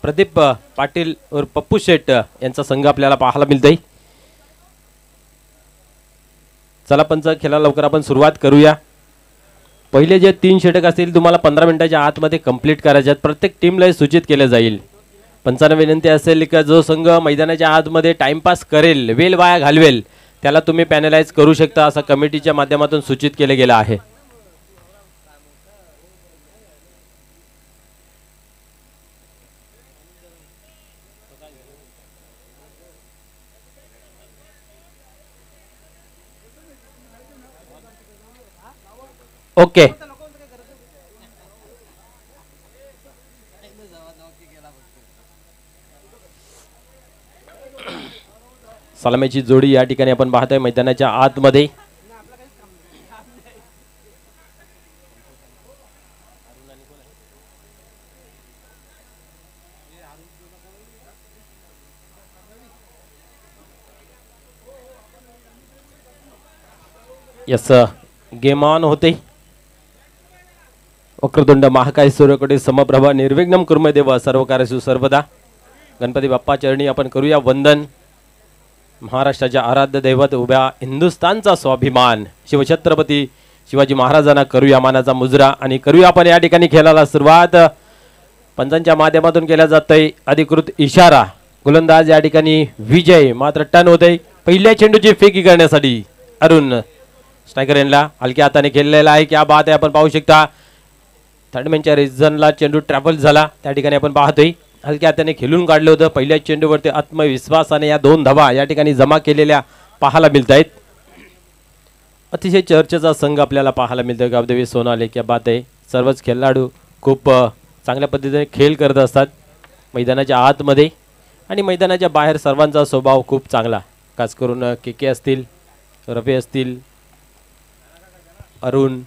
प्रदीप पाटील और पप्पू शेट यांचा संघ आपल्याला पाहायला मिळतोय। चला पंच, खेळाला लवकर आपण सुरुवात करूया। पहिले जे 3 षटक असतील तुम्हाला 15 मिनिटाच्या आतमध्ये कंप्लीट करायचे आहेत। प्रत्येक टीमला सूचित केले जाईल। पंचांना विनंती असेल की जो संघ मैदानाच्या आतमध्ये टाइमपास करेल, वेळ वाया घालवेल, त्याला तुम्ही पॅनलाइज करू शकता असं कमिटीच्या माध्यमातून सूचित केले गेले आहे। ओके, सलामीची जोडी या ठिकाणी आपण पाहतोय मैदानाच्या आतमध्ये। यस, गेम ऑन होते। वक्रतुंड महाकाय सूर्यकोटी समप्रभा निर्विघ्नं कुर्मे देव सर्व कार्येषु सर्वदा। गणपती बाप्पा चरणी आपण करूया वंदन। महाराष्ट्राच्या आराध्य दैवत, उभ्या हिंदुस्थानचा स्वाभिमान शिवछत्रपती शिवाजी महाराजांना करूया मानाचा मुजरा आणि करूया आपण या ठिकाणी खेळाला सुरुवात। पंचांच्या माध्यमातून केला जातोय अधिकृत इशारा। गोलंदाज या ठिकाणी विजय, मात्र टर्न होते पहिल्या चेंडूची फेकी करण्यासाठी अरुण स्ट्रायकर यांना हलक्या हाताने खेळलेला आहे। क्या बात आहे, आपण पाहू शकता थर्डमॅनच्या रिजनला चेंडू ट्रॅव्हल झाला, त्या ठिकाणी आपण पाहतोय हलक्या हाताने खेळून काढलं होतं। पहिल्या चेंडूवरती आत्मविश्वासाने या 2 धावा या ठिकाणी जमा केलेल्या पाहायला मिळत आहेत। अतिशय चर्चेचा संघ आपल्याला पाहायला मिळतोय गावदेवी सोनाले। क्या बात आहे, सर्वच खेळाडू खूप चांगल्या पद्धतीने खेळ करत असतात मैदानाच्या आतमध्ये आणि मैदानाच्या बाहेर सर्वांचा स्वभाव खूप चांगला। खास करून के असतील, रवी असतील, अरुण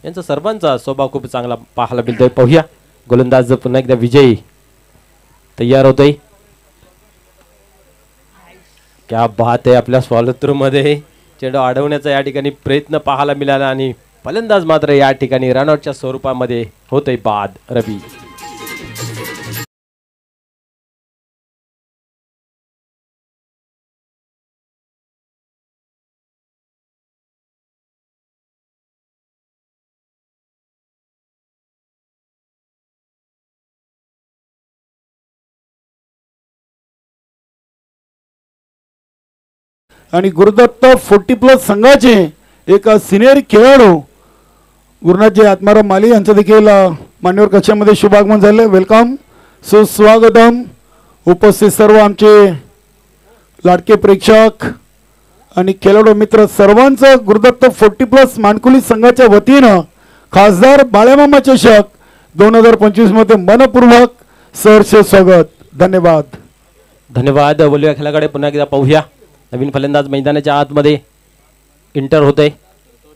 यांचा सर्वांचा स्वभाव खूप चांगला पाहायला मिळतोय। पाहूया गोलंदाज पुन्हा एकदा विजयी तयार होतोय। क्या बात आहे, आपल्या फॉलोथ्रू मध्ये चेंडू अडवण्याचा या ठिकाणी प्रयत्न पाहायला मिळाला आणि फलंदाज मात्र या ठिकाणी रनआउटच्या स्वरूपामध्ये होतोय बाद। रवी आणि गुरुदत्त 40+ संघाचे एक सिनियर खेळाडू गुरुनाथजी आत्माराम माली यांचं देखील मान्यवर कक्षामध्ये शुभागमन झाले। वेलकम, सुस्वागतम। उपस्थित सर्व आमचे लाडके प्रेक्षक आणि खेळाडू मित्र सर्वांचं गुरुदत्त 40+ मानकुली संघाच्या वतीनं खासदार बाळ्यामामा चषक 2025 मध्ये मनपूर्वक सहर्ष स्वागत। धन्यवाद। धन्यवाद। बोलूया खेळाकडे पुन्हा एकदा पाहूया। नवीन फलंदाज मैदानाच्या आतमध्ये इंटर होते।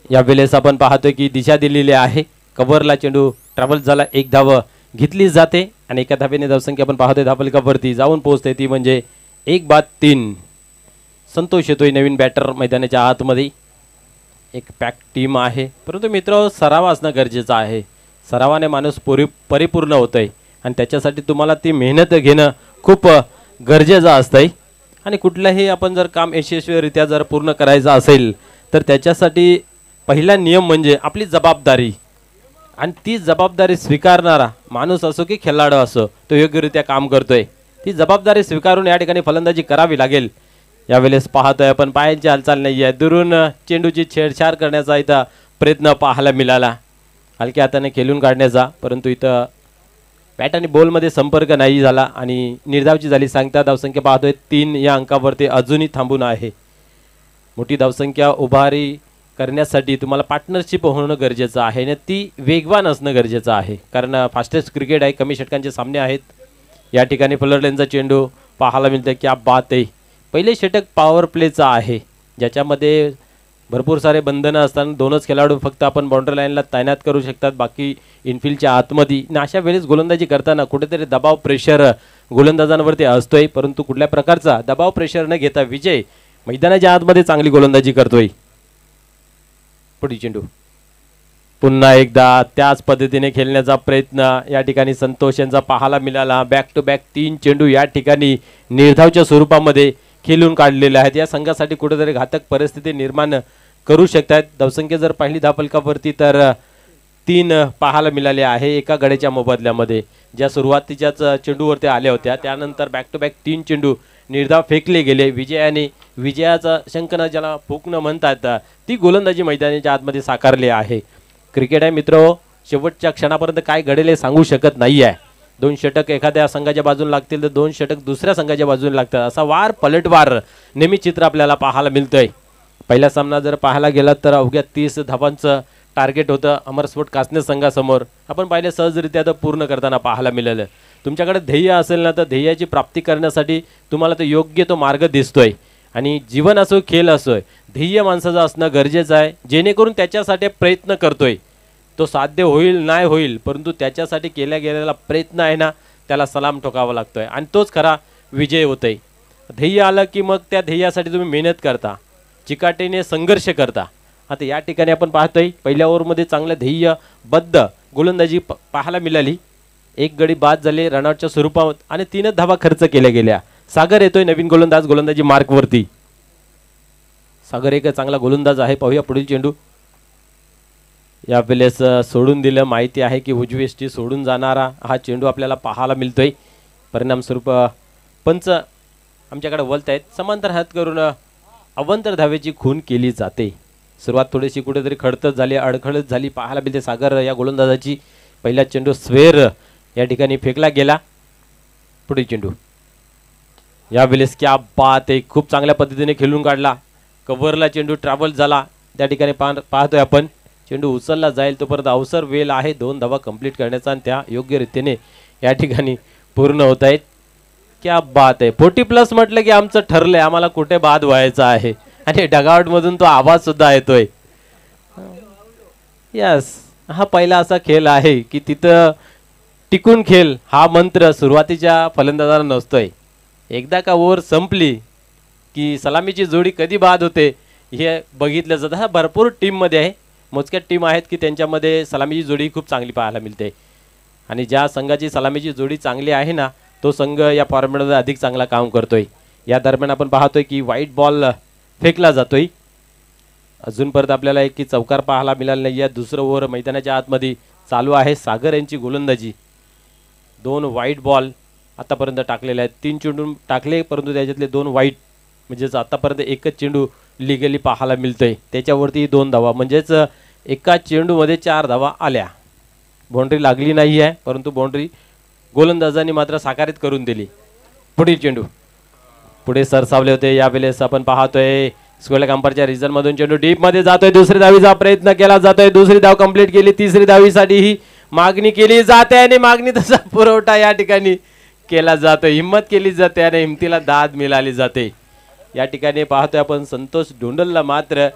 यावेळेस आपण पाहतोय की दिशा दिलेली आहे, कव्हरला चेंडू ट्रॅव्हल झाला, 1 धाव घेतली जाते आणि एका धावेने धावसंख्या आपण पाहतोय धावफलकावरती जाऊन पोहोचते, ती म्हणजे 1-3। संतोष येतोय नवीन बॅटर मैदानाच्या आतमध्ये। एक पॅक टीम आहे, परंतु मित्र सराव असणं गरजेचं आहे। सरावाने माणूस परिपूर्ण होतोय आणि त्याच्यासाठी तुम्हाला ती मेहनत घेणं खूप गरजेचं असतंय आणि कुठलंही आपण जर काम यशस्वीरित्या जर पूर्ण करायचं असेल तर त्याच्यासाठी पहिला नियम म्हणजे आपली जबाबदारी आणि ती जबाबदारी स्वीकारणारा माणूस असो की खेळाडू असो तो योग्यरित्या काम करतोय, ती जबाबदारी स्वीकारून या ठिकाणी फलंदाजी करावी लागेल। यावेळेस पाहतोय आपण पायांची हालचाल नाही आहे, दुरून चेंडूची छेडछाड करण्याचा इथं प्रयत्न पाहायला मिळाला, हलक्या हाताने खेळून काढण्याचा, परंतु इथं बॅट आणि बॉलमध्ये संपर्क नाही झाला आणि निर्धावची झाली। सांगता धावसंख्या पाहतोय 3 या अंकावरती अजूनही थांबून आहे। मोठी धावसंख्या उभारी करण्यासाठी तुम्हाला पार्टनरशिप होणं गरजेचं आहे आणि ती वेगवान असणं गरजेचं आहे, कारण फास्टेस्ट क्रिकेट आहे, कमी षटकांचे सामने आहेत। या ठिकाणी फलरलेनचा चेंडू पाहायला मिळतोय। क्या बात आहे, पहिले षटक पॉवर प्लेचा आहे ज्याच्यामध्ये भरपूर सारे बंधनं असतात, 2च खेळाडू फक्त आपण बाउंड्री लाईनला तैनात करू शकतात, बाकी इनफिल्डच्या आतमध्ये। अशा वेळेस गोलंदाजी करताना कुठेतरी दबाव प्रेशर गोलंदाजांवरती असतोय, परंतु कुठल्या प्रकारचा दबाव प्रेशर न घेता विजय मैदानाच्या आतमध्ये चांगली गोलंदाजी करतोय। पुढील चेंडू पुन्हा एकदा त्याच पद्धतीने खेळण्याचा प्रयत्न या ठिकाणी संतोष यांचा पाहायला मिळाला. बॅक टू बॅक 3 चेंडू या ठिकाणी निर्धावच्या स्वरूपामध्ये खेळून काढलेले आहेत. या संघासाठी कुठेतरी घातक परिस्थिती निर्माण करू शकतात. धावसंख्या जर पाहिली धावफलकावरती तर 3 पाहायला मिळाले आहे एका गड्याच्या मोबदल्यामध्ये. ज्या सुरुवातीच्याच चेंडूवरती आल्या होत्या त्यानंतर बॅक टू बॅक 3 चेंडू निर्धाव फेकले गेले. विजयाचा शंकन ज्याला फुकणं म्हणतात ती गोलंदाजी मैदानाच्या आतमध्ये साकारली आहे. क्रिकेट आहे मित्र, शेवटच्या क्षणापर्यंत काय घडेल हे सांगू शकत नाही आहे. 2 षटक एखाद्या संघाच्या बाजून लागतील तर 2 षटक दुसऱ्या संघाच्या बाजून लागतात. असा वार पलटवार नेहमी चित्र आपल्याला पाहायला मिळतंय. पहिला सामना जर पाहायला गेला तर अवघ्या 30 धावांचं टार्गेट होतं अमरस्फोट कासने संघासमोर. आपण पाहिले सहजरित्या तर पूर्ण करताना पाहायला मिळालं. तुमच्याकडे ध्येय असेल ना तर ध्येयाची प्राप्ती करण्यासाठी तुम्हाला तो योग्य तो मार्ग दिसतोय. आणि जीवन असो खेळ असो ध्येय माणसाचं असणं गरजेचं आहे, जेणेकरून त्याच्यासाठी प्रयत्न करतोय. तो साध्य होईल नाही होईल परंतु त्याच्यासाठी केल्या गेलेला प्रयत्न आहे ना त्याला सलाम ठोकावा लागतोय आणि तोच खरा विजय होतोय. ध्येय आलं की मग त्या ध्येयासाठी तुम्ही मेहनत करता, चिकाटीने संघर्ष करता. आता या ठिकाणी आपण पाहतोय पहिल्या ओव्हरमध्ये चांगलं ध्येयबद्ध गोलंदाजी पाहायला मिळाली. 1 गडी बाद झाले रनआउटच्या स्वरूपात आणि 3 धावा खर्च केल्या गेल्या. सागर येतोय नवीन गोलंदाजी मार्कवरती. सागर एक चांगला गोलंदाज आहे. पाहूया पुढील चेंडू. यावेळेस सोडून दिलं. माहिती आहे की उजवीष्टी सोडून जाणारा हा चेंडू आपल्याला पाहायला मिळतोय. परिणाम स्वरूप पंच आमच्याकडे वलत आहेत. समांतर हात करून अवंतर धावेची खून केली जाते. सुरुवात थोडीशी कुठेतरी खडतच झाली, अडखळत झाली पाहायला मिळते सागर या गोलंदाजाची. पहिला चेंडू स्वेर या ठिकाणी फेकला गेला. पुढील चेंडू यावेळेस क्या बात आहे, खूप चांगल्या पद्धतीने खेळून काढला. कव्हरला चेंडू ट्रॅव्हल झाला. त्या ठिकाणी पाहतोय आपण चेंडू उचलला जाईल तोपर्यंत अवसर वेळ आहे 2 धावा कंप्लीट करण्याचा आणि त्या योग्य रीतीने या ठिकाणी पूर्ण होत आहेत. क्या बात आहे. 40+ म्हटलं की आमचं ठरलंय, आम्हाला कुठे बाद व्हायचं आहे आणि डगआउट मधून तो आवाज सुद्धा येतोय. यस, हा पहिला असा खेळ आहे की तिथं टिकून खेळ हा मंत्र सुरुवातीच्या फलंदाजाला नसतोय. एकदा का ओव्हर संपली की सलामीची जोडी कधी बाद होते हे बघितलं जातं. हा भरपूर टीममध्ये आहे, मोजक्या टीम आहेत की त्यांच्यामध्ये सलामीची जोडी खूप चांगली पाहायला मिळते आणि ज्या संघाची सलामीची जोडी चांगली आहे ना तो संघ या फॉर्मॅटमध्ये अधिक चांगला काम करतोय. या दरम्यान आपण पाहतोय की व्हाईट बॉल फेकला जातोय. अजूनपर्यंत आपल्याला एक की चौकार पाहायला मिळाला नाही. या दुसरं ओव्हर मैदानाच्या आतमध्ये चालू आहे. सागर यांची गोलंदाजी. 2 व्हाईट बॉल आतापर्यंत टाकलेले आहेत. 3 चेंडू टाकले परंतु त्याच्यातले 2 व्हाईट म्हणजेच आतापर्यंत एकच चेंडू लिगली पाहायला मिळतोय. त्याच्यावरती 2 धावा म्हणजेच एका चेंडूमध्ये 4 धावा आल्या. बाउंड्री लागली नाही आहे परंतु बाउंड्री गोलंदाजांनी मात्र साकारित करून दिली. पुढील चेंडू पुढे सरसावले होते. यावेळेस आपण पाहतोय स्क्वेअर कंपरच्या रिजन मधून चेंडू डीप मध्ये जातोय. दुसरी धावीचा प्रयत्न केला जातोय. दुसरी धाव कंप्लीट केली. तिसरी धावीसाठी ही मागणी केली जाते आणि मागणी तसा पुरवठा या ठिकाणी केला जातोय. हिम्मत केली जाते आणि हिमतीला दाद मिळाली जाते. या ठिकाणी पाहतोय आपण संतोष डोंडलला मात्र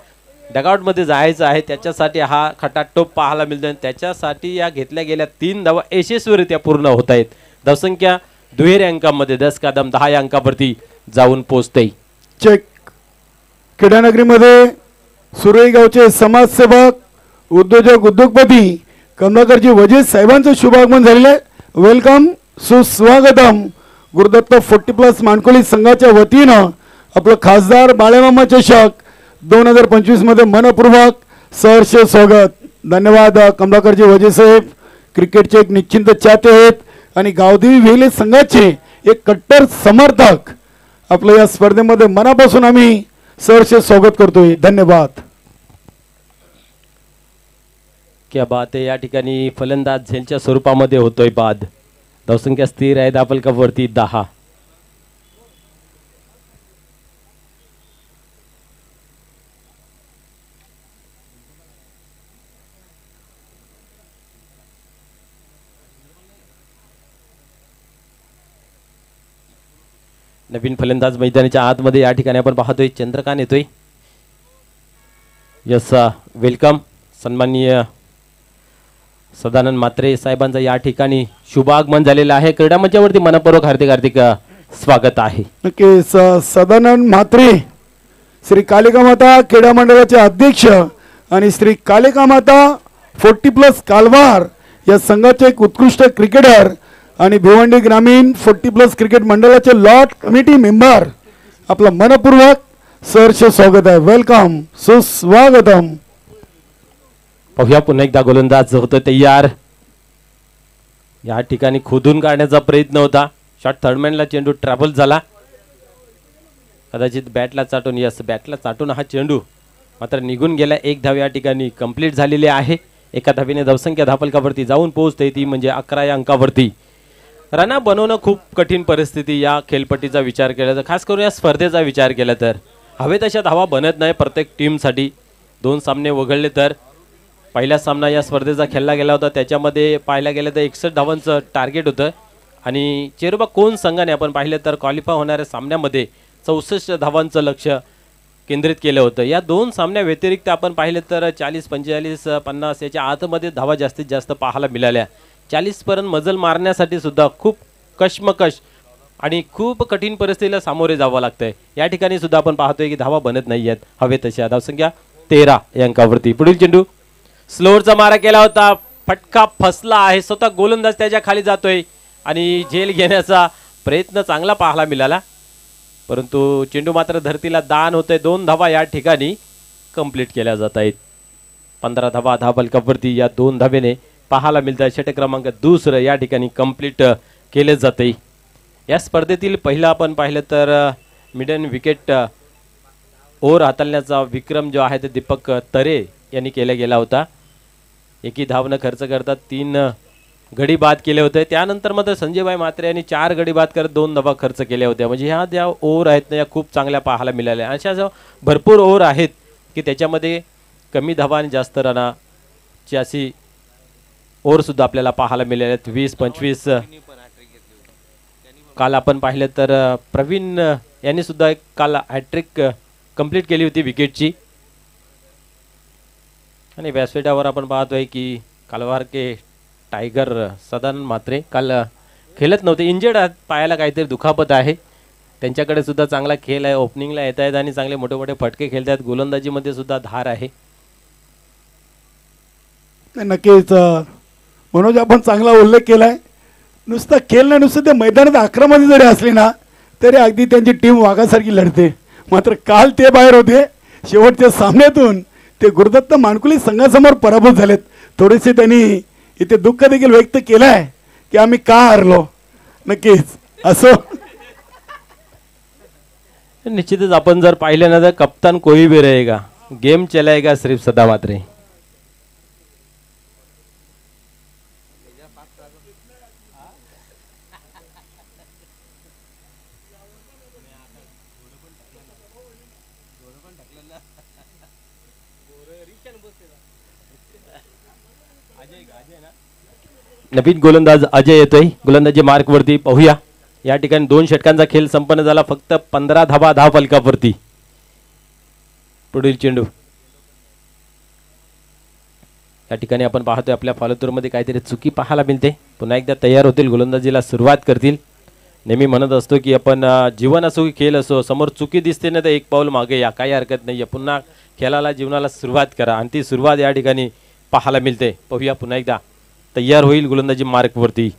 डगआउट मध्ये जायचं आहे. त्याच्यासाठी हा खटाटोप पाहायला मिळतोय. त्याच्यासाठी या घेतल्या गेल्या 3 धावा यशस्वीरित्या पूर्ण होत आहेत. धावसंख्या दुहेरी अंकामध्ये 10 कदम 10 या अंकावरती जाऊन पोहोचते. चेक खेडानगरीमध्ये सुरई गावचे समाजसेवक उद्योगपती कमलाकरजी वजीर साहेबांचं शुभागमन झालेलं आहे. वेलकम, सुस्वागतम. गुरुदत्त 40+ मानकोली संघाच्या वतीनं आपलं खासदार बाळेमामा चषक 2025 मध्ये मनपूर्वक सहर्ष स्वागत. धन्यवाद कमलाकरजी वजीर साहेब. क्रिकेटचे एक निश्चिंत चाहते आहेत आणि गावदेवी वेले संघाचे एक कट्टर समर्थक. आपलं या स्पर्धेमध्ये मनापासून आम्ही सहर्ष स्वागत करतोय. धन्यवाद. क्या बात आहे. या ठिकाणी फलंदाज झेलच्या स्वरूपामध्ये होतोय बाद. धावसंख्या स्थिर आहे धावफलकावरती 10. नवीन फलंदाज मैदानाच्या आतमध्ये या ठिकाणी आपण पाहतोय चंद्रकांत येतोय. Yes, welcome. सन्माननीय सदानंद म्हात्रे साहेबांचा या ठिकाणी शुभागमन झालेलं आहे. क्रीडा मंचावरती मनपूर्वक हार्दिक स्वागत आहे. नक्कीच सदानंद म्हात्रे श्री कालिका माता क्रीडा मंडळाचे अध्यक्ष आणि श्री कालिका माता 40+ कालवार या संघाचे एक उत्कृष्ट क्रिकेटर आणि भिवंडी ग्रामीण 40+ क्रिकेट मंडळाचे लॉट कमिटी मेंबर आपलं मनपूर्वक सहर्ष स्वागत आहे. वेलकम, सुस्वागतम. पाहूया पुन्हा एकदा गोलंदाज होतं तयार. या ठिकाणी खोदून काढण्याचा प्रयत्न होता. शॉट थर्डमॅनला चेंडू ट्रॅव्हल झाला, कदाचित बॅटला चाटून. यस, बॅटला चाटून हा चेंडू मात्र निघून गेला. एक धाव या ठिकाणी कंप्लीट झालेली आहे. एका धावेने धावसंख्या धापलकावरती जाऊन पोहोचते, ती म्हणजे 11 या अंकावरती. रना बनवणं खूप कठीण परिस्थिती या खेळपट्टीचा विचार केला तर, खास करून या स्पर्धेचा विचार केला तर. हवे तशा धावा बनत नाही प्रत्येक टीमसाठी. 2 सामने वगळले तर पहिला सामना या स्पर्धेचा खेळला गेला होता, त्याच्यामध्ये पाहायला गेलं तर 61 धावांचं टार्गेट होतं. आणि चेरुबा कोण संघाने आपण पाहिलं तर क्वालिफाय होणाऱ्या सामन्यामध्ये 64 धावांचं लक्ष केंद्रित केलं होतं. या 2 सामन्या व्यतिरिक्त आपण पाहिलं तर 40, 45, 50 याच्या आतमध्ये धावा जास्तीत जास्त पाहायला मिळाल्या. 40 पर्यंत मजल मारण्यासाठी सुद्धा खूप कश्मकश आणि खूप कठीण परिस्थितीला सामोरे जावं लागतंय. या ठिकाणी सुद्धा आपण पाहतोय की धावा बनत नाही आहेत हवे तशा. धावसंख्या 13 या अंकावरती. पुढील चेंडू स्लोअरचा मारा केला होता, फटका फसला आहे. स्वतः गोलंदाज त्याच्या खाली जातोय आणि झेल घेण्याचा प्रयत्न चांगला पाहायला मिळाला, परंतु चेंडू मात्र धरतीला दान होतोय. 2 धावा या ठिकाणी कंप्लीट केल्या जात आहेत. 15 धावा धावलकावरती या 2 धावेने पाहायला मिळतात. षटक क्रमांक 2 या ठिकाणी कंप्लीट केले जाते. या स्पर्धेतील पहिला आपण पाहिलं तर मिडन विकेट ओव्हर हाताळण्याचा विक्रम जो आहे ते दीपक तरे यांनी केला गेला होता. एकी धाव न खर्च करतात 3 गडी बाद केले होते. त्यानंतर मात्र संजयभाई म्हात्रे यांनी 4 गडी बाद करत 2 धावा खर्च केल्या होत्या. म्हणजे ह्या ज्या ओव्हर आहेत ना या खूप चांगल्या पाहायला मिळाल्या. अशा जो भरपूर ओव्हर आहेत की त्याच्यामध्ये कमी धावा आणि जास्त रनाची अशी ओव्हर सुद्धा आपल्याला पाहायला मिळाल्या आहेत. 20-25 काल आपण पाहिलं तर प्रवीण यांनी सुद्धा एक काल हॅट्रिक कंप्लीट केली होती विकेटची. आणि व्यासपीठावर आपण पाहतोय की कालवार के टायगर सदानंद म्हात्रे काल खेळत नव्हते, इंजर्ड आहेत, पायाला काहीतरी दुखापत आहे. त्यांच्याकडे सुद्धा चांगला खेळ आहे, ओपनिंगला येत आहेत आणि चांगले मोठे मोठे फटके खेळत आहेत. गोलंदाजीमध्ये सुद्धा धार आहे. नक्कीच मनोज, आपण चांगला उल्लेख केलाय. नुसतं खेळ नाही, नुसतं ते मैदानात आक्रमण जरी असली ना तरी अगदी त्यांची टीम वाघासारखी लढते. मात्र काल ते बाहेर होते. शेवटच्या सामन्यातून ते गुरुदत्त मानकुली संघासमोर पराभूत झालेत. थोडेसे त्यांनी इथे दुःख देखील व्यक्त केलं आहे की आम्ही का हारलो. नक्कीच असो, निश्चितच आपण जर पाहिलं ना तर कप्तान कोई भी रहेगा, गेम चलाएगा सिर्फ सदा मात्रे. नवीन गोलंदाज अजय येतोय गोलंदाजी मार्क वरती. पाहूया या ठिकाणी 2 षटकांचा खेळ संपन्न झाला, फक्त 15 धावा धाव फलकावरती. पुढील चेंडू या ठिकाणी आपण पाहतोय आपल्या फॉलोतूरमध्ये काहीतरी चुकी पाहायला मिळते. पुन्हा एकदा तयार होतील, गोलंदाजीला सुरुवात करतील. नेहमी म्हणत असतो की आपण जीवन असो की खेळ असो, समोर चुकी दिसते ना तर एक पाऊल मागे या, काही हरकत नाही आहे. पुन्हा खेळाला जीवनाला सुरुवात करा आणि ती सुरुवात या ठिकाणी पाहायला मिळते. पाहूया पुन्हा एकदा तयार होईल गोलंदाजी मार्गवरती.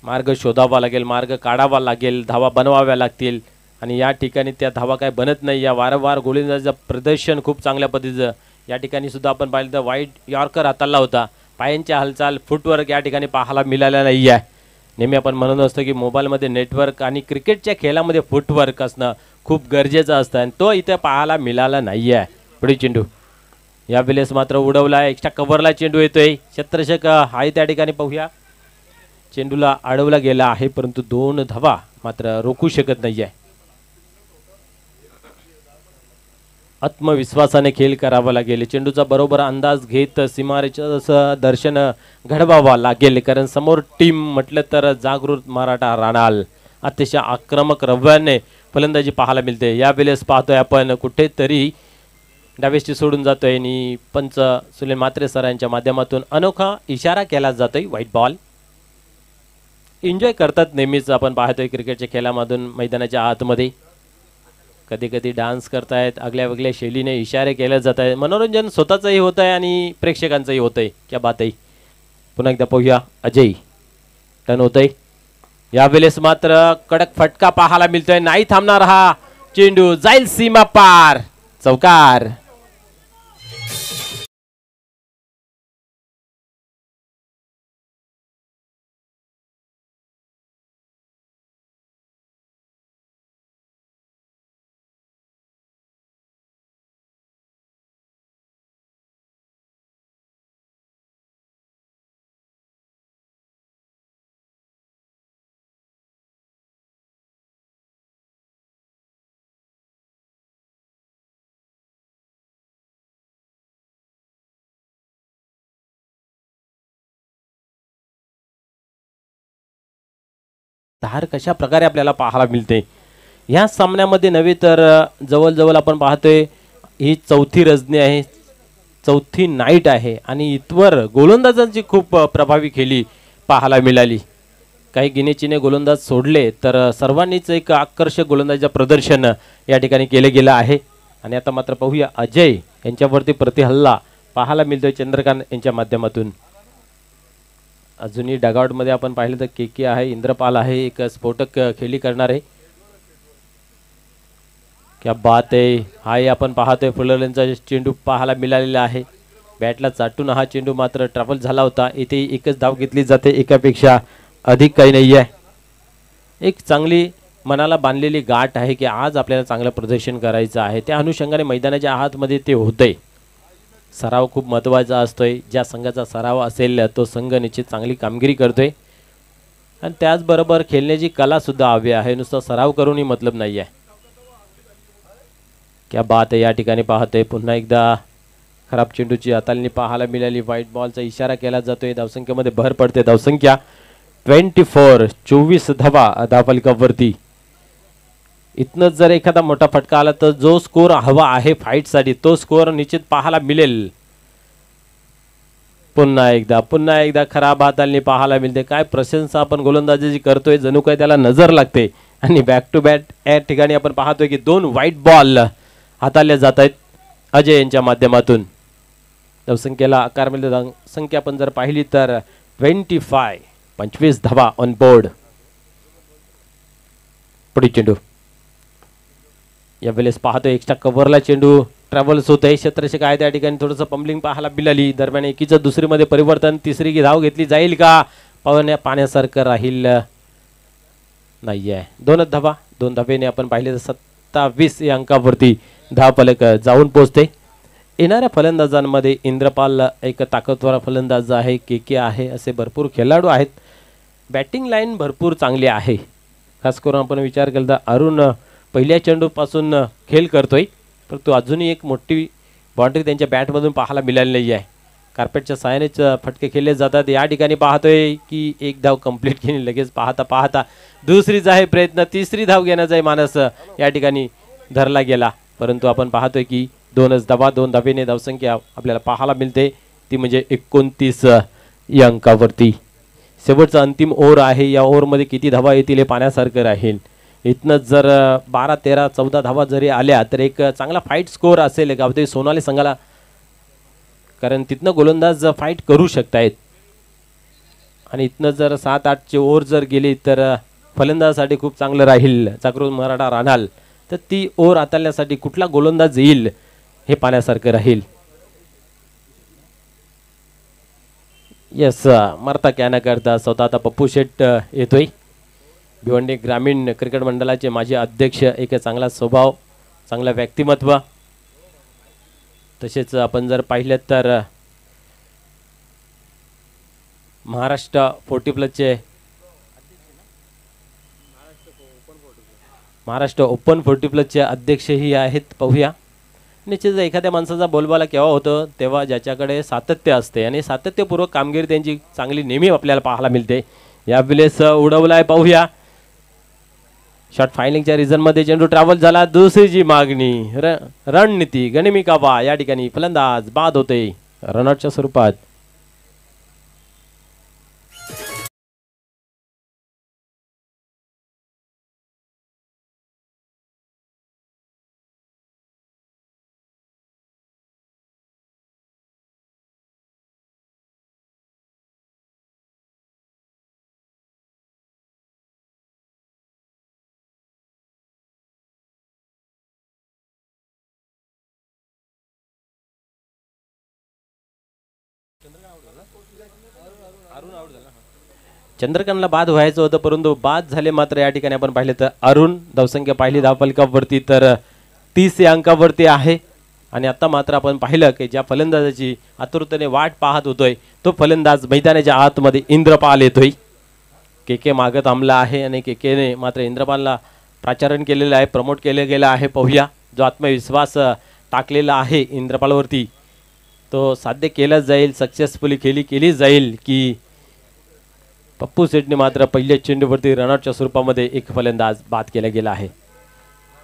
मार्ग शोधावा लागेल, मार्ग काढावा लागेल, धावा बनवाव्या लागतील आणि या ठिकाणी त्या धावा काय बनत नाही. या वारंवार गोलंदाजीचं प्रदर्शन खूप चांगल्या पद्धतीचं या ठिकाणी सुद्धा आपण पाहिलं तर वाईड यॉर्कर हाताळला होता. पायांच्या हालचाल, फुटवर्क या ठिकाणी पाहायला मिळालेला नाही आहे. नेहमी आपण म्हणत असतो की मोबाईलमध्ये नेटवर्क आणि क्रिकेटच्या खेळामध्ये फुटवर्क असणं खूप गरजेचं असतं आणि तो इथे पाहायला मिळाला नाही आहे. पुढे चेंडू या वेळेस मात्र उडवला, एक्स्ट्रा कव्हरला चेंडू येतोय. क्षेत्ररक्षक आहे त्या ठिकाणी. पाहूया चेंडूला अडवला गेला आहे, परंतु 2 धावा मात्र रोखू शकत नाही आहे. आत्मविश्वासाने खेळ करावा लागेल. चेंडूचा बरोबर अंदाज घेत सीमारेषेचं दर्शन घडवावा लागेल, कारण समोर टीम म्हटलं तर जागृत मराठा राणाल अतिशय आक्रमक रव्याने फलंदाजी पाहायला मिळते. या वेळेस पाहतोय आपण कुठेतरी डावेष्टी सोडून जातोय आणि पंच सुनील म्हात्रे सरांच्या माध्यमातून अनोखा इशारा केला जातोय, व्हाईट बॉल. एन्जॉय करतात नेहमीच आपण पाहतोय क्रिकेटच्या खेळामधून मैदानाच्या आतमध्ये. कधी कधी डान्स करतायत, आगल्या वेगळ्या शैलीने इशारे केले जात आहेत. मनोरंजन स्वतःचंही होत आहे आणि प्रेक्षकांचंही होत आहे. क्या बात आहे. पुन्हा एकदा पाहूया. अजय टर्न होत आहे. यावेळेस मात्र कडक फटका पाहायला मिळतोय. नाही थांबणार हा चेंडू, जाईल सीमा पार, चौकार. धार कशा प्रकारे आपल्याला पाहायला मिळते ह्या सामन्यामध्ये नव्हे तर जवळजवळ आपण पाहतोय ही चौथी रजनी आहे, चौथी नाईट आहे आणि इथवर गोलंदाजांची खूप प्रभावी खेळी पाहायला मिळाली. काही गिनेचिने गोलंदाज सोडले तर सर्वांनीच एक आकर्षक गोलंदाजीचं प्रदर्शन या ठिकाणी केले गेलं आहे. आणि आता मात्र पाहूया अजय यांच्यावरती प्रतिहल्ला पाहायला मिळतोय चंद्रकांत यांच्या माध्यमातून. अजूनही डगआउटमध्ये आपण पाहिलं तर के आहे, इंद्रपाल आहे, एक स्फोटक खेळी करणार आहे. क्या बात आहे. हाही आपण पाहतोय फुलरचा चेंडू पाहायला मिळालेला आहे. बॅटला चाटून हा चेंडू मात्र ट्रॅव्हल झाला होता. इथे एकच धाव घेतली जाते, एकापेक्षा अधिक काही नाही आहे. एक चांगली मनाला बांधलेली गाठ आहे की आज आपल्याला चांगलं प्रदर्शन करायचं आहे. त्या अनुषंगाने मैदानाच्या आतमध्ये ते होतंय. सराव खूप महत्त्वाचा असतोय. ज्या संघाचा सराव असेल तो संघ निश्चित चांगली कामगिरी करतोय आणि त्याचबरोबर खेळण्याची कला सुद्धा हवी आहे. नुसतं सराव करूनही मतलब नाही आहे. क्या बात आहे. या ठिकाणी पाहतोय पुन्हा एकदा खराब चेंडूची हाताळणी पाहायला मिळाली. व्हाईट बॉलचा इशारा केला जातोय. धावसंख्येमध्ये भर पडते. धावसंख्या 24 धावा धावफलकावरती. इथनं जर एखादा मोठा फटका आला तर जो स्कोर हवा आहे फाईटसाठी तो स्कोर निश्चित पाहायला मिळेल. पुन्हा एकदा खराब हाताळणी पाहायला मिळते. काय प्रशंसा आपण गोलंदाजी करतोय, जणू काय त्याला नजर लागते. आणि बॅक टू बॅक या ठिकाणी आपण पाहतोय की 2 व्हाईट बॉल हाताळल्या जात आहेत अजय यांच्या माध्यमातून. धावसंख्येला आकार मिळते. धावसंख्या आपण जर पाहिली तर 25 धावा ऑन बोर्ड. पुढील चेंडू यावेळेस पाहतोय एक्स्ट्रा कव्हरला चेंडू ट्रॅव्हल्स होत आहे. क्षेत्ररक्षक आहे त्या ठिकाणी थोडंसं पंबलिंग पाहायला मिळाली. दरम्यान एकीचं दुसरीमध्ये परिवर्तन. तिसरी धाव घेतली जाईल का? पाण्यासारखं राहील नाहीये. 2 धावेने आपण पाहिले तर 27 या अंकावरती धावफलक जाऊन पोहोचते. येणाऱ्या फलंदाजांमध्ये इंद्रपाल एक ताकदवर फलंदाज आहे, के आहे, असे भरपूर खेळाडू आहेत. बॅटिंग लाईन भरपूर चांगली आहे. खास करून आपण विचार केला तर अरुण पहिल्या चेंडूपासून खेळ करतोय, परंतु अजूनही एक मोठी बाउंड्री त्यांच्या बॅटमधून पाहायला मिळाली नाही आहे. कार्पेटच्या साहाय्यानेच फटके खेळले जातात. या ठिकाणी पाहतोय की एक धाव कंप्लीट केली. लगेच पाहता दुसरीचा आहे प्रयत्न. तिसरी धाव घेण्याचा मानस या ठिकाणी धरला गेला, परंतु आपण पाहतोय की 2 धावेने धावसंख्या आपल्याला पाहायला मिळते. ती म्हणजे 29 या अंकावरती. शेवटचा अंतिम ओव्हर आहे. या ओव्हरमध्ये किती धावा येतील हे पाहण्यासारखं राहील. इथनं जर 12, 13, 14 धावा जरी आल्या तर एक चांगला फाईट स्कोअर असेल गावते सोनाली संघाला, कारण तिथनं गोलंदाज फाईट करू शकतायत. आणि इथनं जर 7-8चे ओव्हर जर गेली तर फलंदाजासाठी खूप चांगलं राहील. जागृत मराठा राहणार तर ती ओव्हर हाताळण्यासाठी कुठला गोलंदाज येईल हे पाहण्यासारखं राहील. यस, मरता क्या न करता स्वतः आता पप्पू शेट येतोय. भिवंडी ग्रामीण क्रिकेट मंडळाचे माजी अध्यक्ष. एक चांगला स्वभाव, चांगला व्यक्तिमत्व. तसेच आपण जर पाहिलं तर महाराष्ट्र 40+ महाराष्ट्र ओपन 40+ अध्यक्षही आहेत. पाहूया. निश्चितच एखाद्या माणसाचा बोलबाला केव्हा होतं तेव्हा ज्याच्याकडे सातत्य असते आणि सातत्यपूर्वक कामगिरी त्यांची चांगली नेहमी आपल्याला पाहायला मिळते. यावेळेस उडवलाय. पाहूया. शॉर्ट फायलिंगच्या रिझनमध्ये चेंडू ट्रॅव्हल झाला. दुसरीची मागणी रणनीती गणिमिकाबा या ठिकाणी फलंदाज बाद होते रनआउटच्या स्वरूपात. चंद्रकांतला बाद व्हायचं होतं, परंतु बाद झाले मात्र या ठिकाणी आपण पाहिले तर अरुण धावसंख्या पाहिली धावफलकावरती तर 30 या अंकावरती आहे. आणि आता मात्र आपण पाहिलं की ज्या फलंदाजाची आतुरतेने वाट पाहत होतोय तो फलंदाज मैदानाच्या आतमध्ये इंद्रपाल येतोय. के मागत थांबला आहे आणि केने मात्र इंद्रपालला प्राचारण केलेलं आहे, प्रमोट केलं गेलं आहे. पाहूया जो आत्मविश्वास टाकलेला आहे इंद्रपालवरती तो साध्य केला जाईल, सक्सेसफुली केली जाईल की पप्पू सेठने मात्र पहिल्या चेंडूवरती रनआउटच्या स्वरूपामध्ये एक फलंदाज बाद केला गेला आहे.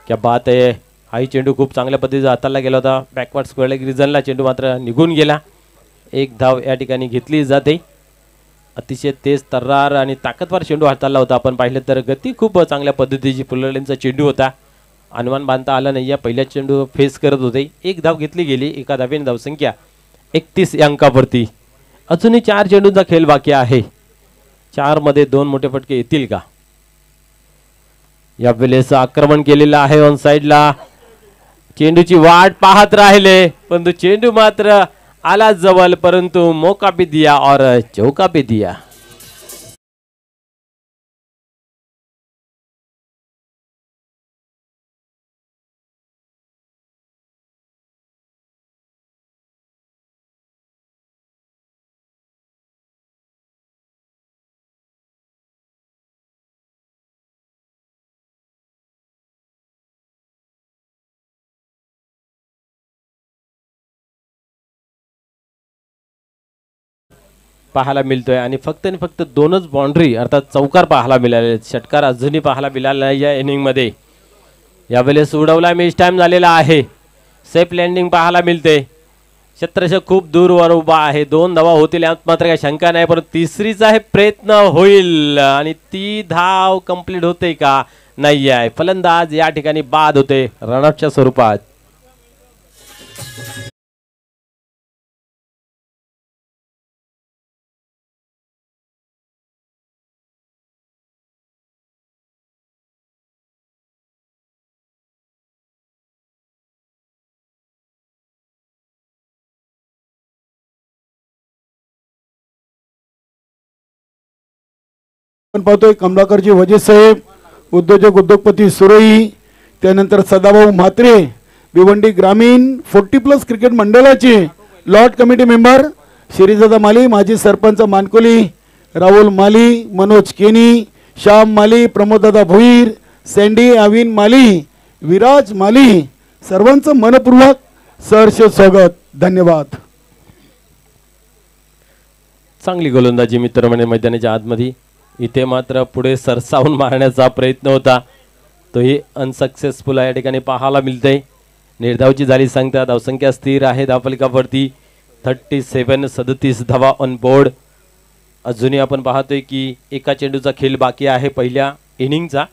क्या बात आहे. हाही चेंडू खूप चांगल्या पद्धतीचा हाताळला गेला होता, बॅकवर्ड स्क्वेअर लेग रिजनला चेंडू मात्र निघून गेला. एक धाव या ठिकाणी घेतली जाते. अतिशय तेज तर्रार आणि ताकदवार चेंडू हाताळला होता. आपण पाहिलं तर गती खूप चांगल्या पद्धतीची फुलरलेनचा चेंडू होता, अनुमान बांधता आला नाही. या पहिल्या चेंडू फेस करत होते. एक धाव घेतली गेली, एका धावेने धावसंख्या 31 या अंकावरती. अजूनही 4 चेंडूंचा खेळ बाकी आहे. 4 मध्ये 2 मोठे फटके येतील का? या वेळेस आक्रमण केलेलं आहे ऑन साइडला, चेंडूची वाट पाहत राहिले परंतु चेंडू मात्र आला जवळ, परंतु मौका भी दिया और चौका भी दिया. पाहायला मिळतोय आणि फक्त 2च बाउंड्री अर्थात चौकार पाहायला मिळाले, षटकार अजूनही पाहायला मिळाला नाही या इनिंग मध्ये. यावेळेस उडवला मिस टाइम झालेला आहे. सेफ लँडिंग पाहायला मिळते. क्षेत्ररक्षक खूप दूरवर उभा आहे. 2 धावा होतील यात मात्र काही शंका नाही, परंतु तिसरीचा हे प्रयत्न होईल आणि ती धाव कंप्लीट होते का? नाही आहे. फलंदाज या ठिकाणी बाद होते रनआउटच्या स्वरूपात. आपण पाहतोय कमलाकरजी वजे साहेब, उद्योजपती सुरई, त्यानंतर सदाभाऊ म्हात्रे, भिवंडी ग्रामीण 40+ क्रिकेट मंडळाचे लॉट कमिटी मेंबर श्रीजादा माली, माजी सरपंच मानकोली, राहुल माली, मनोज केनी, श्याम माली, प्रमोददादा भोईर, सँडी अविन माली, विराज माली, सर्वांचं मनपूर्वक सहर्ष स्वागत. धन्यवाद. चांगली गोलंदाजी मित्रमंडळी मैदानाच्या आतमध्ये. इथे मात्र पुढे सरसावून मारण्याचा प्रयत्न होता, तोही अनसक्सेसफुल या ठिकाणी पाहायला मिळते. निर्धावची झाली सांगता, धावसंख्या स्थिर आहे धावफलकावरती 37 धावा ऑन बोर्ड. अजूनही आपण पाहतोय की एका चेंडूचा खेळ बाकी आहे पहिल्या इनिंगचा.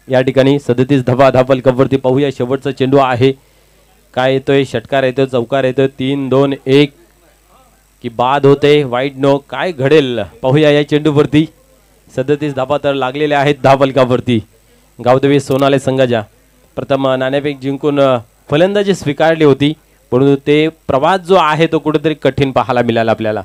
या ठिकाणी 37 धावा धावफलकावरती. पाहूया शेवटचा चेंडू आहे, काय येतोय? षटकार येतोय, चौकार येतोय, 3-2-1 की बाद होते? वाईड नो, काय घडेल पाहूया या चेंडूवरती. 37 धावा तर लागलेल्या आहेत धावफलकावरती. गावदेवी सोनाले संघाच्या प्रथम नाणेफेक जिंकून फलंदाजी स्वीकारली होती, परंतु ते प्रवास जो आहे तो कुठेतरी कठीण पाहायला मिळाला आपल्याला.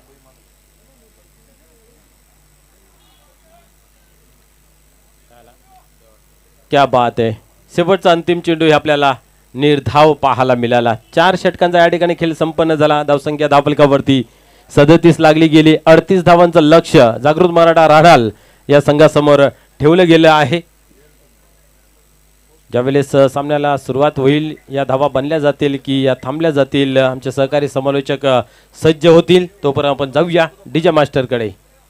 क्या बात आहे. शेवटचा अंतिम चेंडू हे आपल्याला निर्धाव पाहायला मिळाला. 4 षटकांचा या ठिकाणी खेळ संपन्न झाला. धावसंख्या धावफलकावरती 37 लागली गेली. 38 धावांचं लक्ष जागृत मराठा राहणार या संघासमोर ठेवलं गेलं आहे. ज्यावेळेस सामन्याला सुरुवात होईल या धावा बनल्या जातील की या थांबल्या जातील, आमचे सहकारी समालोचक सज्ज होतील. तोपर्यंत आपण जाऊया डीजे मास्टरकडे.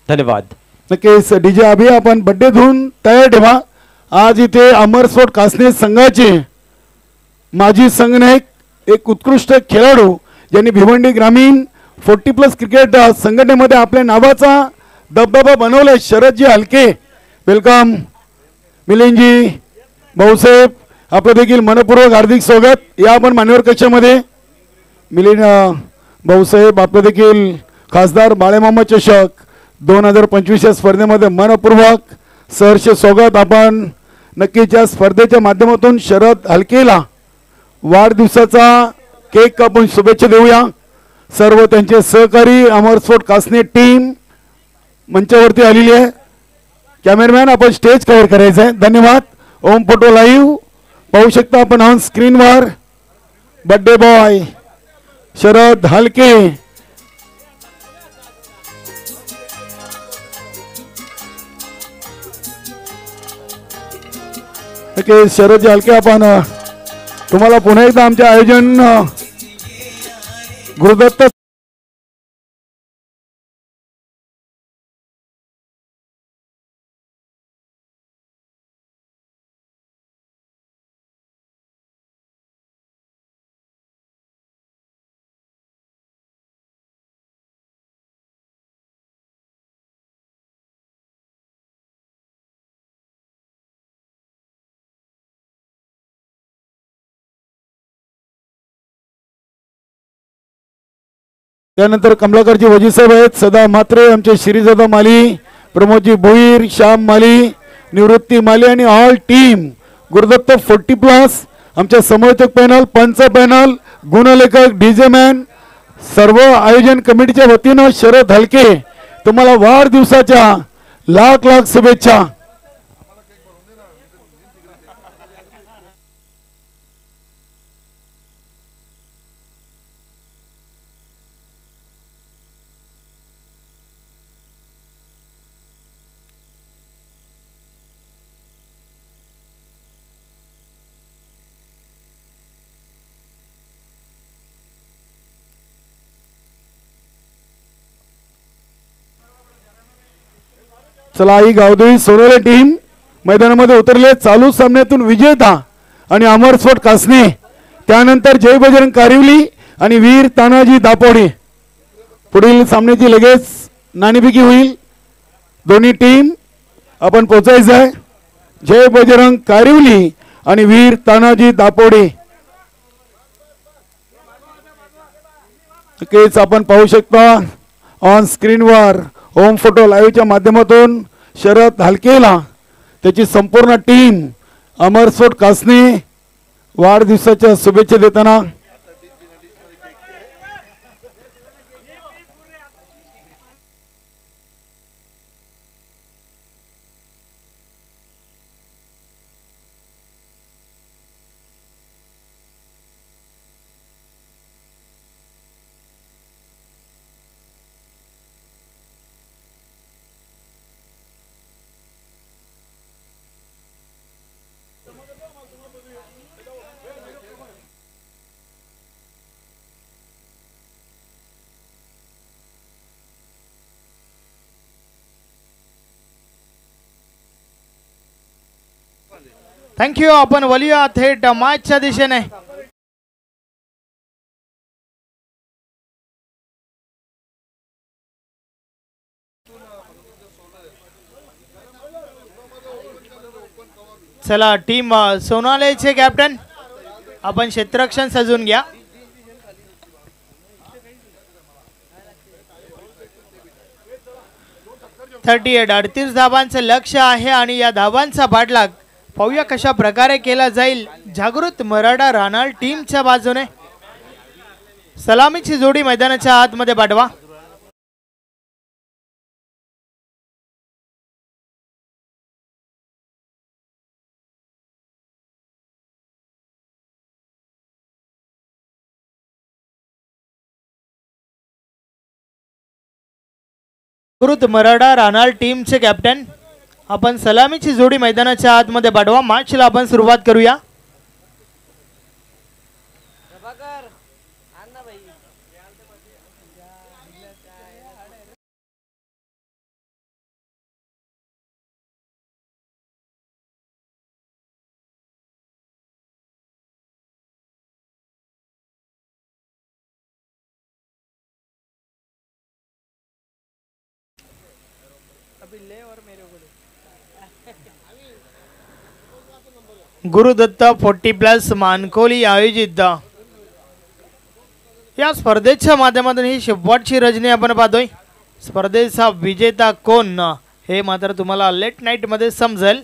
धन्यवाद. नक्कीच डीजे अभि आपण बड्डे धुवून तयार ठेवा. आज इथे अमरस्फोट कासने संघाचे माजी संघनायक, एक उत्कृष्ट खेळाडू ज्यांनी भिवंडी ग्रामीण 40+ क्रिकेट संघटनेमध्ये आपल्या नावाचा दबदबा बनवलाय, शरदजी हलके. वेलकम. मिलिंदजी, भाऊसाहेब, आपलं देखील मनपूर्वक हार्दिक स्वागत. या आपण मान्यवर कक्षामध्ये. मिलिंद भाऊसाहेब, आपलं देखील खासदार बाळेमामा चषक 2025 या स्पर्धेमध्ये मनपूर्वक सहर्ष स्वागत. आपण नक्कीच या स्पर्धेच्या माध्यमातून शरद हलकेला वाढदिवसाचा केक कापून शुभेच्छा देऊया. सर्व त्यांचे सहकारी अमर स्पोर्ट कासने टीम मंचावरती आलेली आहे. कॅमेरामॅन आपण स्टेज कव्हर करायचं आहे. धन्यवाद. ओम फोटो लाईव्ह पाहू शकता आपण ऑन स्क्रीनवर. बर्थडे बॉय शरद हलके. शरद हलके आपण तुम्हाला पुन्हा एकदा आमचे आयोजन गुरुदत्त त्यानंतर कमलाकरजी वजी साहेब आहेत. सदा मात्रे आमचे श्रीजादा माली, प्रमोदजी भोईर, श्याम माली, निवृत्ती माली आणि ऑल टीम गुरुदत्त 40+ आमच्या समर्थक पॅनल, पंच पॅनल, गुणलेखक, डीजे मॅन, सर्व आयोजन कमिटीच्या वतीनं शरद हलके तुम्हाला वाढदिवसाच्या लाख लाख शुभेच्छा. चला आई गावदेवी सोनवणे टीम मैदानामध्ये उतरले. चालू सामन्यातून विजेता आणि अमर स्पोर्ट कासने, त्यानंतर जय बजरंग कारिवली आणि वीर तानाजी दापोडे. पुढील सामन्याची लगेच नाणेफेकी होईल. दोन्ही टीम आपण पोहोचायचं आहे. जय बजरंग कारिवली आणि वीर तानाजी दापोडे. नक्कीच आपण पाहू शकता ऑन स्क्रीनवर होम फोटो लाईव्हच्या माध्यमातून शरद हलकेला त्याची संपूर्ण टीम अमर स्पोर्ट कासने वाढदिवसाच्या शुभेच्छा देताना. थँक्यू. आपण वळूया थेट मॅचच्या दिशेने. चला टीम सोनालेचे कॅप्टन आपण क्षेत्ररक्षण सजून घ्या. .38 38 धावांचं लक्ष्य आहे आणि या धावांचा पाठलाग पाहूया कशा प्रकारे केला जाईल. जागृत मराठा रानाळ टीमच्या बाजूने सलामीची जोडी मैदानाच्या आतमध्ये पाठवा. जागृत मराठा रानाळ टीमचे कॅप्टन आपण सलामीची जोडी मैदानाच्या आतमध्ये पाठवा. मॅचला आपण सुरुवात करूया. गुरुदत्त 40+ मानकोली आयोजित या स्पर्धेच्या माध्यमातून ही शेवटची रजनी आपण पाहतोय. स्पर्धेचा विजेता कोण हे मात्र तुम्हाला लेट नाईट मध्ये समजेल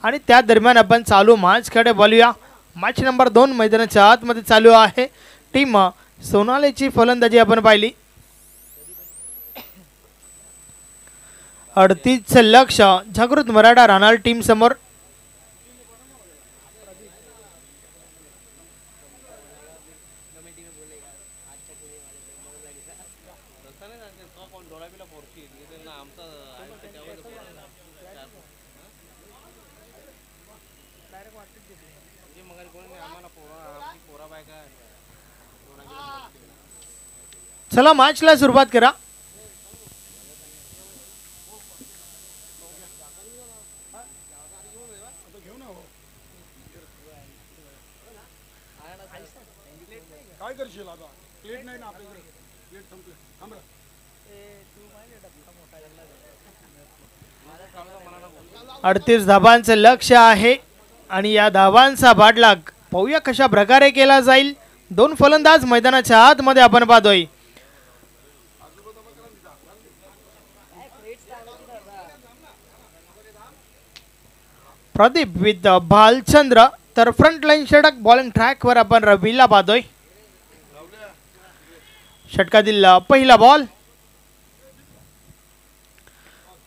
आणि त्या दरम्यान आपण चालू मॅच कडे बोलूया. मॅच नंबर 2 मैदानाच्या आतमध्ये चालू आहे. टीम सोनालीची फलंदाजी आपण पाहिली. 38 लक्ष जागृत मराठा राहणार टीम समोर. चला मॅचला सुरुवात करा. काय करशील आता? प्लेट नाही ना आपल्याकडे. प्लेट संपली. थांब रे. 38 धावांचं लक्ष आहे आणि या धावांचा बाटलाक पाहूया कशा प्रकारे केला जाईल. 2 फलंदाज मैदानाच्या आतमध्ये आपण पाहतोय. प्रदीप विथ भालचंद्र तर फ्रंट लाईन षटक बॉलिंग ट्रॅक वर आपण रवीला पाहतोय. षटकातील पहिला बॉल.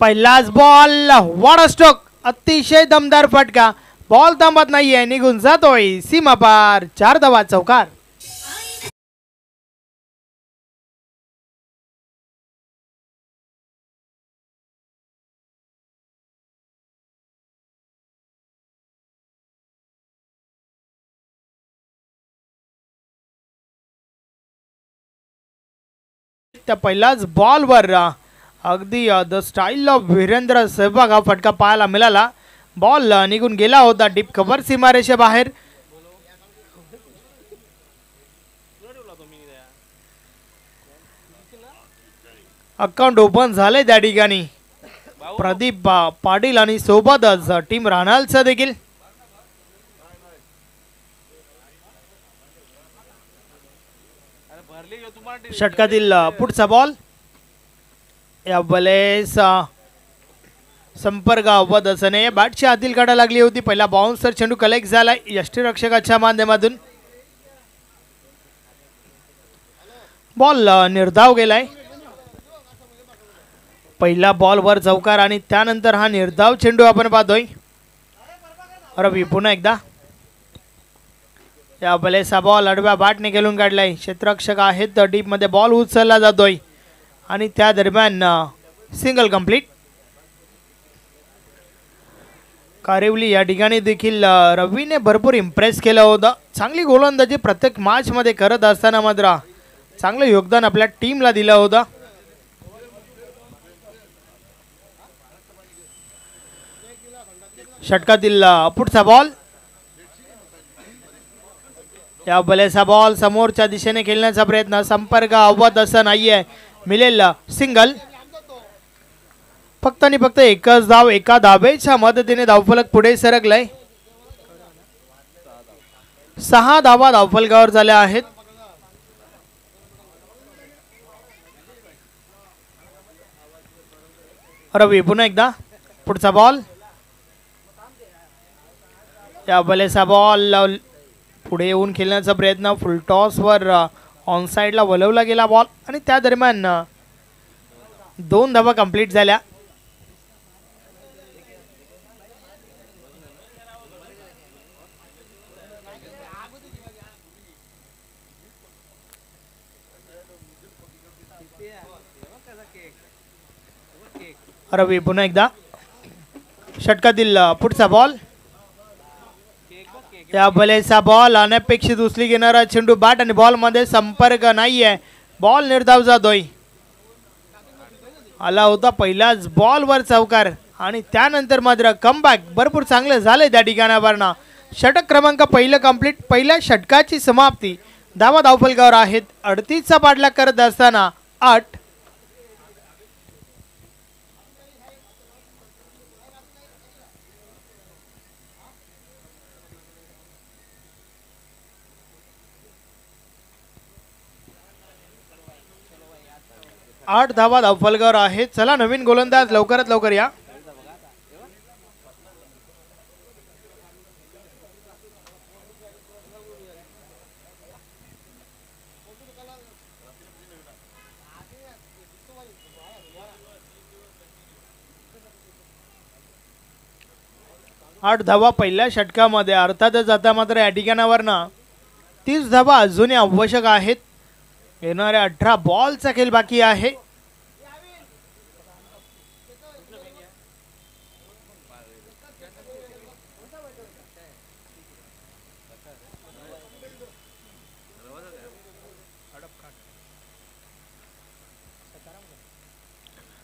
पहिलाच बॉल वाडा स्ट्रोक अतिशय दमदार फटका. बॉल थांबत नाहीये निघून जातोय सीमा पार. 4 धावा चौकार. त्या पहिल्याच बॉलवर अगदी the style of Virender Sehwag हा फटका पाहायला मिळाला. बॉल निघून गेला होता डीप कव्हर सीमारेषे बाहेर. अकाउंट ओपन झाले त्या ठिकाणी. प्रदीप पाटील आणि सोबतच टीम राणालचा देखील. षटकातील पुढचा बॉल. या बलेस संपर्क अवधसने बॅटच्या आतील काढा लागली होती. पहिला बाउन्सर चेंडू कलेक्ट झाला यष्टीरक्षकाच्या माध्यमातून. बॉल निर्धाव गेलाय. पहिला बॉल वर चौकार आणि त्यानंतर हा निर्धाव चेंडू आपण पाहतोय. रवी पुन्हा एकदा. या बलेचा बॉल आडव्या बॅटने खेळून काढलाय. क्षेत्ररक्षक आहेत तर डीप मध्ये बॉल उचलला जातोय आणि त्या दरम्यान सिंगल कंप्लीट. कारिवली या ठिकाणी देखील रवीने भरपूर इम्प्रेस केलं होतं. चांगली गोलंदाजी प्रत्येक मॅच मध्ये करत असताना मात्र चांगलं योगदान आपल्या टीमला दिलं होतं. षटकातील पुढचा बॉल. या बलेचा बॉल समोरच्या दिशेने खेळण्याचा प्रयत्न. संपर्क अवध असं नाहीये. मिळेल सिंगल. फक्त आणि फक्त एकच धाव. एका धावेच्या मदतीने धावफलक पुढे सरकलाय. 6 धावा धावफलकावर झाल्या आहेत. रवी पुन्हा एकदा. पुढचा बॉल. या बलेचा बॉल पुढे येऊन खेळण्याचा प्रयत्न. फुल टॉस वर ऑन साइडला वळवला गेला बॉल आणि त्या दरम्यान 2 धावा कंप्लीट झाल्या. रवी पुन्हा एकदा. षटकातील पुढचा बॉल. या बलेचा बॉल अनपेक्षित उचली घेणारा चेंडू. बॅट आणि बॉल मध्ये संपर्क नाहीये. बॉल निर्धाव जातोय. आला होता पहिलाच बॉल वर चौकार आणि त्यानंतर मात्र कमबॅक भरपूर चांगलं झालंय त्या ठिकाणावरनं. षटक क्रमांक पहिलं कंप्लीट. पहिल्या षटकाची समाप्ती. धावा धावफलकावर आहेत. 38चा पाठलाग करत असताना 8. आठ धावा धावफलकावर आहेत. चला नवीन गोलंदाज लवकरात लवकर या. 8 धावा पहिल्या षटकामध्ये. अर्थातच आता मात्र या ठिकाणावरनं 30 धावा अजूनही आवश्यक आहेत. येणाऱ्या 18 बॉलचा खेळ बाकी आहे.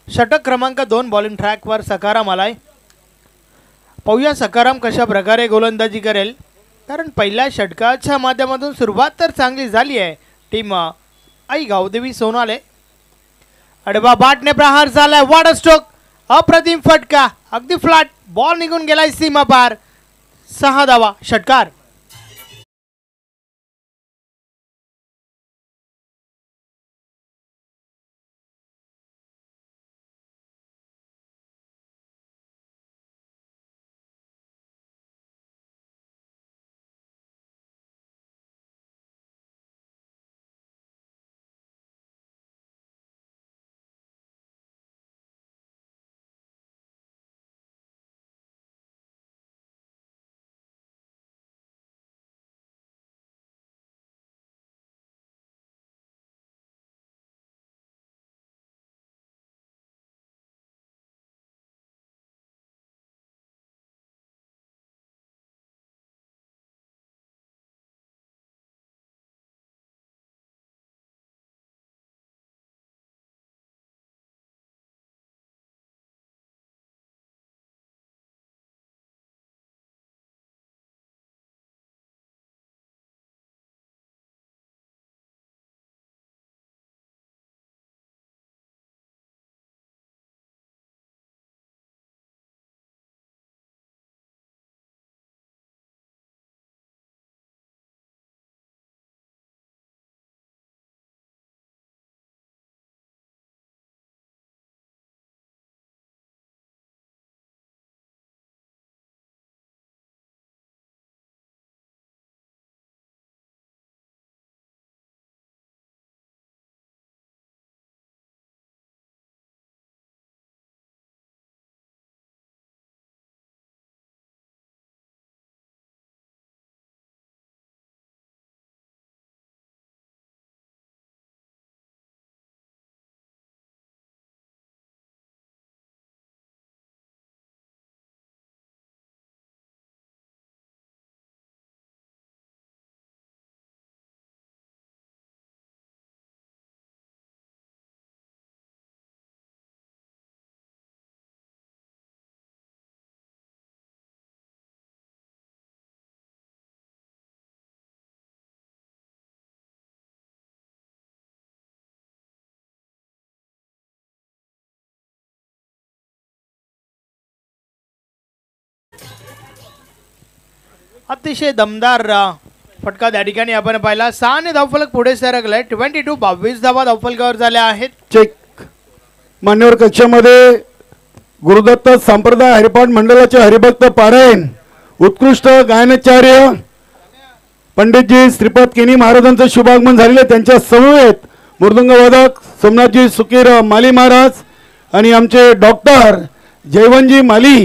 षटक क्रमांक 2 बॉलिंग ट्रॅकवर सकाराम आलाय. पाहूया सकाराम कशा प्रकारे गोलंदाजी करेल, कारण पहिल्या षटकाच्या माध्यमातून सुरुवात तर चांगली झाली आहे टीम आई गावदेवी सोनाले. अडवा बाटने प्रहार झालाय. वाडा स्ट्रोक, अप्रतिम फटका, अगदी फ्लॅट बॉल निघून गेलाय सीमा पार. 6 धावा षटकार. अतिशय दमदार फटका त्या ठिकाणी आपण पाहिला. 6 ने धावफलक पुढे सरकलाय. 22 धावा धावफलकावर झाल्या आहेत. चेक. मान्यवर कक्षामध्ये गुरुदत्त संप्रदाय हरिपाठ मंडळाचे हरिभक्त पारायण उत्कृष्ट गायनाचार्य पंडितजी श्रीपाद केनी महाराजांचं शुभागमन झालेले. त्यांच्या समवेत मृदुंगवादक सोमनाथजी सुकीर माली महाराज आणि आमचे डॉक्टर जयवंतजी माली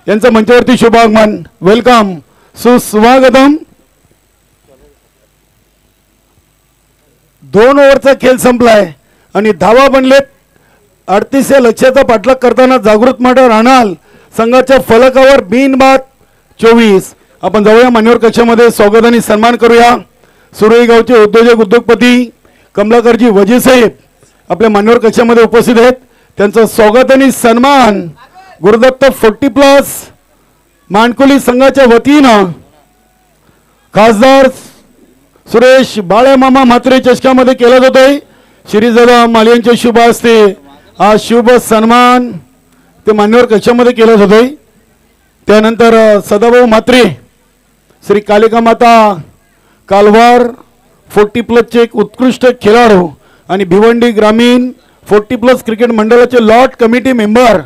यांचं मंचावरती शुभागमन. वेलकम, सुस्वागतम. 2 ओव्हरचा खेळ संपलाय आणि धावा बनलेत 38 या लक्ष्याचा पाठलाग करताना जागृत माटा राहणार संघाच्या फलकावर बिनबाद 24. आपण जाऊया मान्यवर कक्षामध्ये स्वागत आणि सन्मान करूया. सुरई गावचे उद्योजक उद्योगपती कमलाकरजी वजी साहेब आपल्या मान्यवर कक्षामध्ये उपस्थित आहेत. त्यांचं स्वागत आणि सन्मान गुरुदत्त 40+ मानकुली संघाच्या वतीनं खासदार सुरेश बाळे मामा म्हात्रे चषकामध्ये केला जातोय. श्रीदादा माली यांच्या शुभ हस्ते हा शुभ सन्मान ते मान्यवर कक्षामध्ये केला जातोय. त्यानंतर सदाभाऊ म्हात्रे श्री कालिका माता कालवार 40+ चे एक उत्कृष्ट खेळाडू आणि भिवंडी ग्रामीण 40+ क्रिकेट मंडळाचे लॉट कमिटी मेंबर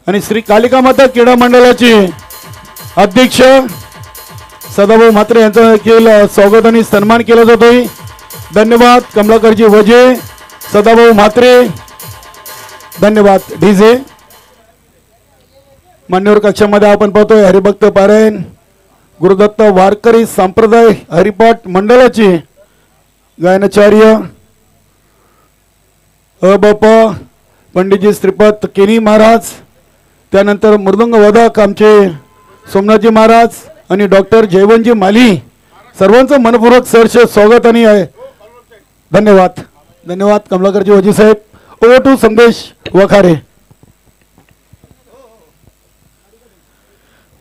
आणि श्री कालिका माता क्रीडा मंडळाचे अध्यक्ष सदाभाऊ म्हात्रे यांचा देखील स्वागत आणि सन्मान केला जातोय. धन्यवाद कमलाकरजी वजे, सदाभाऊ म्हात्रे, धन्यवाद. डीजे मान्यवर कक्षामध्ये आपण पाहतोय हरिभक्त पारायण गुरुदत्त वारकरी संप्रदाय हरिपाठ मंडळाचे गायनाचार्य अबप पंडितजी श्रीपत केनी महाराज, त्यानंतर मृदंग वादक आमचे सोमनाथजी महाराज आणि डॉक्टर जयवंतजी माली, सर्वांचं मनपूर्वक सहर्ष स्वागत आणि धन्यवाद. धन्यवाद कमलाकरजी वजी साहेब. ओव्हर टू संदेश Wakhare.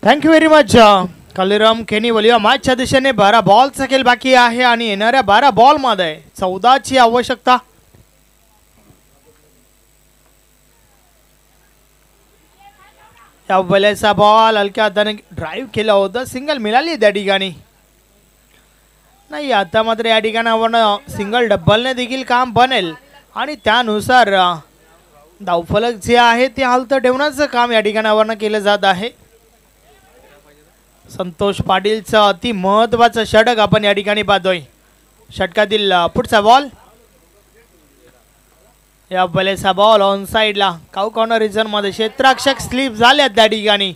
Thank you very much Kaliram केनी वलिया. मॅचच्या दिशेने 12 बॉलचा खेळ बाकी आहे आणि येणाऱ्या 12 बॉल मध्ये 14ची आवश्यकता. या वेळेचा बॉल हलक्या हाताने ड्राईव्ह केला होता, सिंगल मिळाली त्या ठिकाणी नाही. आता मात्र या ठिकाणावरनं सिंगल डबलने देखील काम बनेल आणि त्यानुसार धावफलक जे आहे ते हालतं ठेवण्याचं काम या ठिकाणावरनं केलं जात आहे. संतोष पाटीलचं अति महत्वाचं षटक आपण या ठिकाणी पाहतोय. षटकातील पुढचा बॉल, या वेळेचा बॉल ऑन साइडला काऊ कॉर्नर रिजन मध्ये क्षेत्ररक्षक स्लिप झाल्यात त्या ठिकाणी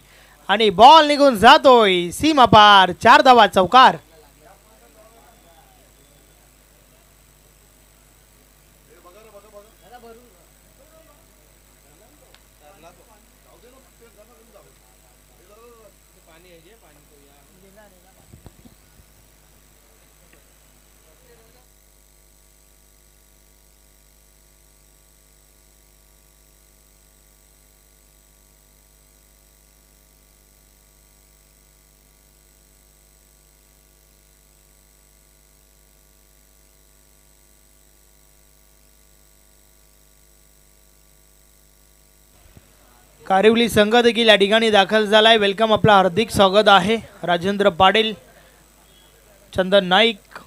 आणि बॉल निघून जातोय सीमा पार. 4 धावा चौकार. कारिवली संघ देखील या ठिकाणी दाखल झालाय. वेलकम, आपला हार्दिक स्वागत आहे. राजेंद्र पाटील, चंदन नाईक,